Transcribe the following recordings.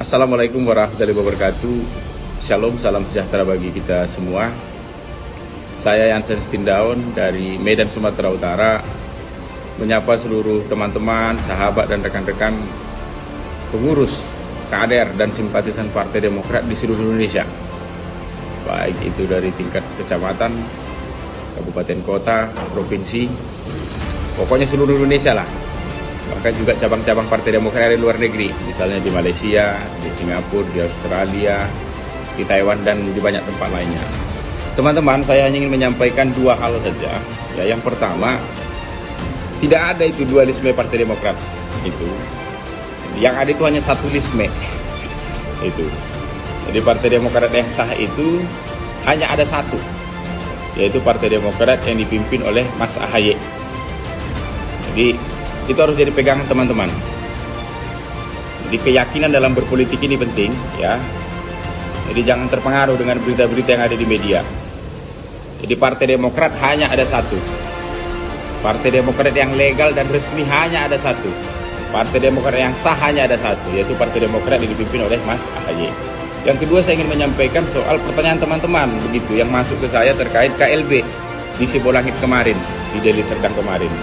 Assalamualaikum warahmatullahi wabarakatuh. Shalom, salam sejahtera bagi kita semua. Saya Yansen Stindaun dari Medan, Sumatera Utara, menyapa seluruh teman-teman, sahabat dan rekan-rekan pengurus, kader dan simpatisan Partai Demokrat di seluruh Indonesia. Baik itu dari tingkat kecamatan, kabupaten kota, provinsi, pokoknya seluruh Indonesia lah. Bahkan juga cabang-cabang Partai Demokrat di luar negeri, misalnya di Malaysia, di Singapura, di Australia, di Taiwan, dan di banyak tempat lainnya. Teman-teman, saya hanya ingin menyampaikan dua hal saja. Ya, yang pertama, tidak ada itu dualisme Partai Demokrat itu. Yang ada itu hanya satu lisme. Itu. Jadi Partai Demokrat yang sah itu hanya ada satu, yaitu Partai Demokrat yang dipimpin oleh Mas AHY. Jadi itu harus jadi pegangan teman-teman. Jadi keyakinan dalam berpolitik ini penting, ya. Jadi jangan terpengaruh dengan berita-berita yang ada di media. Jadi Partai Demokrat hanya ada satu. Partai Demokrat yang legal dan resmi hanya ada satu. Partai Demokrat yang sah hanya ada satu, yaitu Partai Demokrat yang dipimpin oleh Mas AHY. Yang kedua, saya ingin menyampaikan soal pertanyaan teman-teman begitu yang masuk ke saya terkait KLB di Sibolangit kemarin, di Deli Serdang kemarin.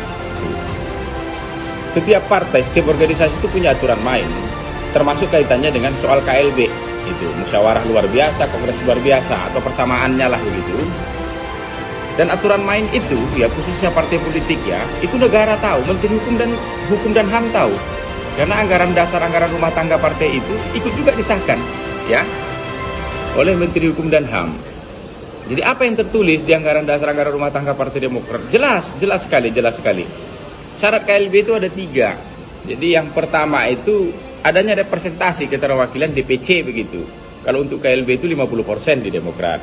Setiap partai, setiap organisasi itu punya aturan main, termasuk kaitannya dengan soal KLB. Itu musyawarah luar biasa, kongres luar biasa, atau persamaannya lah begitu. Dan aturan main itu, ya khususnya partai politik ya, itu negara tahu, Menteri Hukum dan HAM tahu. Karena anggaran dasar, anggaran rumah tangga partai itu ikut juga disahkan, ya, oleh Menteri Hukum dan HAM. Jadi apa yang tertulis di anggaran dasar, anggaran rumah tangga Partai Demokrat? Jelas sekali. Syarat KLB itu ada 3. Jadi yang pertama itu adanya representasi keterwakilan DPC begitu. Kalau untuk KLB itu 50% di Demokrat.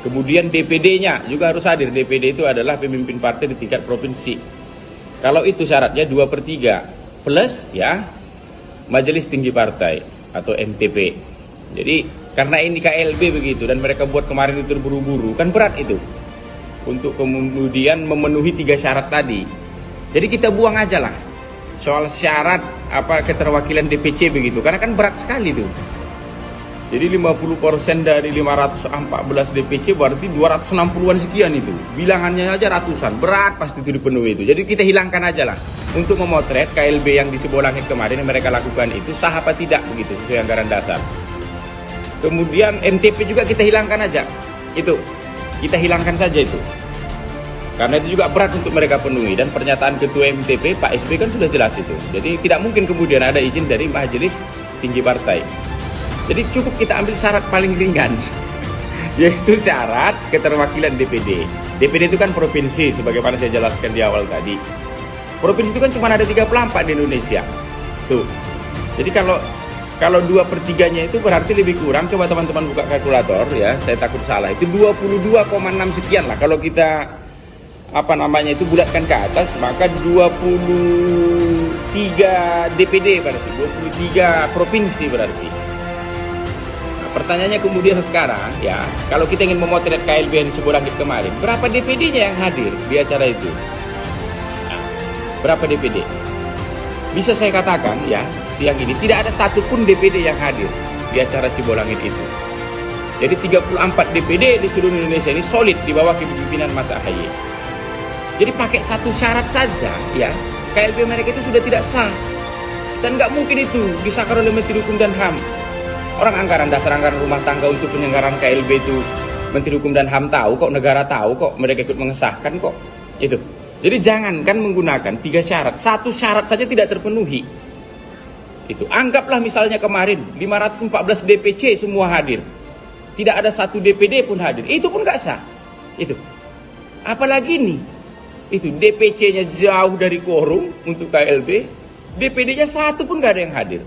Kemudian DPD-nya juga harus hadir. DPD itu adalah pemimpin partai di tingkat provinsi. Kalau itu syaratnya 2/3 plus ya Majelis Tinggi Partai atau MTP. Jadi karena ini KLB begitu dan mereka buat kemarin itu terburu-buru, kan berat itu untuk kemudian memenuhi 3 syarat tadi. Jadi kita buang aja lah soal syarat keterwakilan DPC begitu, karena kan berat sekali tuh. Jadi 50% dari 514 DPC berarti 260-an sekian itu. Bilangannya aja ratusan, berat pasti itu dipenuhi itu. Jadi kita hilangkan aja lah untuk memotret KLB yang di Sibolangit kemarin yang mereka lakukan itu sah apa tidak begitu sesuai anggaran dasar. Kemudian MTP juga kita hilangkan aja. Itu kita hilangkan saja itu. Karena itu juga berat untuk mereka penuhi, dan pernyataan Ketua MTP Pak SB kan sudah jelas itu. Jadi tidak mungkin kemudian ada izin dari Majelis Tinggi Partai. Jadi cukup kita ambil syarat paling ringan, yaitu syarat keterwakilan DPD. DPD itu kan provinsi, sebagaimana saya jelaskan di awal tadi. Provinsi itu kan cuma ada 34 di Indonesia. Tuh. Jadi kalau 2/3-nya itu berarti lebih kurang, coba teman-teman buka kalkulator ya, saya takut salah. Itu 22,6 sekian lah kalau kita itu bulatkan ke atas, maka 23 DPD berarti 23 provinsi berarti. Nah, pertanyaannya kemudian sekarang ya, kalau kita ingin memotret KLB di Sibolangit kemarin, berapa DPD-nya yang hadir di acara itu? Nah, berapa DPD? Bisa saya katakan ya, siang ini tidak ada satupun DPD yang hadir di acara Sibolangit itu. Jadi 34 DPD di seluruh Indonesia ini solid di bawah kepemimpinan Mas AHY. Jadi pakai satu syarat saja ya, KLB mereka itu sudah tidak sah. Dan nggak mungkin itu disahkan oleh Menteri Hukum dan HAM. Orang anggaran dasar, anggaran rumah tangga untuk penyelenggaraan KLB itu Menteri Hukum dan HAM tahu kok, negara tahu kok, mereka ikut mengesahkan kok. Itu. Jadi jangankan menggunakan 3 syarat, satu syarat saja tidak terpenuhi. Itu. Anggaplah misalnya kemarin 514 DPC semua hadir. Tidak ada satu DPD pun hadir. Itu pun nggak sah. Itu. Apalagi nih? Itu DPC-nya jauh dari quorum untuk KLB, DPD-nya satu pun gak ada yang hadir.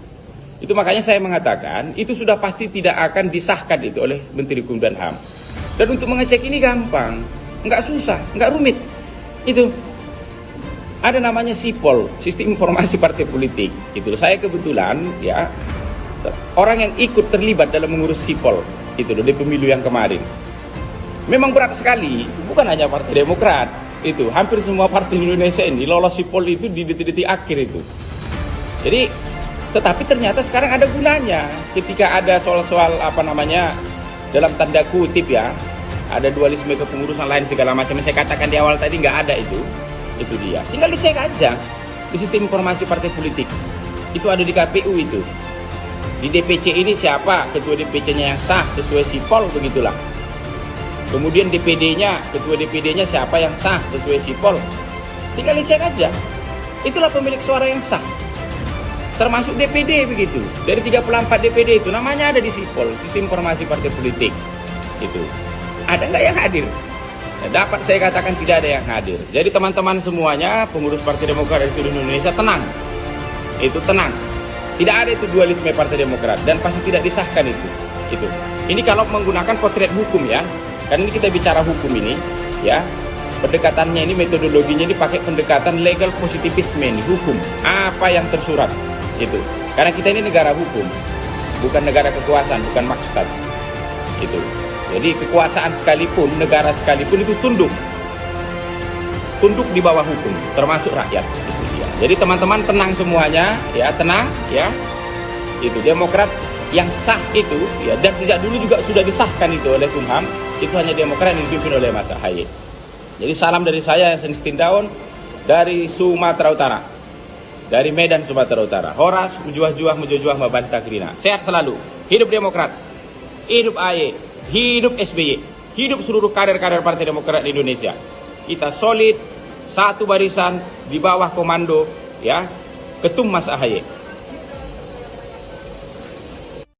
Itu makanya saya mengatakan itu sudah pasti tidak akan disahkan itu oleh Menteri Hukum dan HAM. Dan untuk mengecek ini gampang, nggak susah, nggak rumit. Itu ada namanya SIPOL, Sistem Informasi Partai Politik. Itu saya kebetulan ya orang yang ikut terlibat dalam mengurus SIPOL itu dari pemilu yang kemarin. Memang berat sekali, bukan hanya Partai Demokrat. Itu hampir semua partai Indonesia ini lolos SIPOL itu di detik-detik akhir itu. Jadi Tetapi ternyata sekarang ada gunanya ketika ada soal-soal dalam tanda kutip ya, ada dualisme kepengurusan lain segala macam. Saya katakan di awal tadi nggak ada itu dia. Tinggal dicek aja di sistem informasi partai politik. Itu ada di KPU itu. Di DPC ini siapa ketua DPC-nya yang sah sesuai sipol, begitulah. Kemudian DPD-nya, ketua DPD-nya siapa yang sah sesuai sipol. Tinggal dicek aja. Itulah pemilik suara yang sah. Termasuk DPD begitu. Dari 34 DPD itu namanya ada di sipol, sistem informasi partai politik. Itu. Ada nggak yang hadir? Ya, dapat saya katakan tidak ada yang hadir. Jadi teman-teman semuanya, pengurus Partai Demokrat di seluruh Indonesia tenang. Itu tenang. Tidak ada itu dualisme Partai Demokrat dan pasti tidak disahkan itu. Ini kalau menggunakan potret hukum ya. Kan ini kita bicara hukum ini ya. Pendekatannya ini, metodologinya ini pakai pendekatan legal positivisme ini, hukum. Apa yang tersurat itu. Karena kita ini negara hukum, bukan negara kekuasaan, bukan maksud. Itu. Jadi kekuasaan sekalipun, negara sekalipun itu tunduk di bawah hukum, termasuk rakyat. Itu dia. Jadi teman-teman tenang semuanya, ya tenang, ya. Itu Demokrat yang sah itu, ya, dan sejak dulu juga sudah disahkan itu oleh Kumham. Itu hanya Demokrat yang dipimpin oleh Mas Ahaye. Jadi salam dari saya, Sengkin Daun, dari Sumatera Utara, dari Medan Sumatera Utara. Horas, mujuah membantah Gerina. Sehat selalu. Hidup Demokrat, hidup AHY, hidup SBY, hidup seluruh kader-kader Partai Demokrat di Indonesia. Kita solid, satu barisan di bawah komando ya Ketum Mas Ahaye.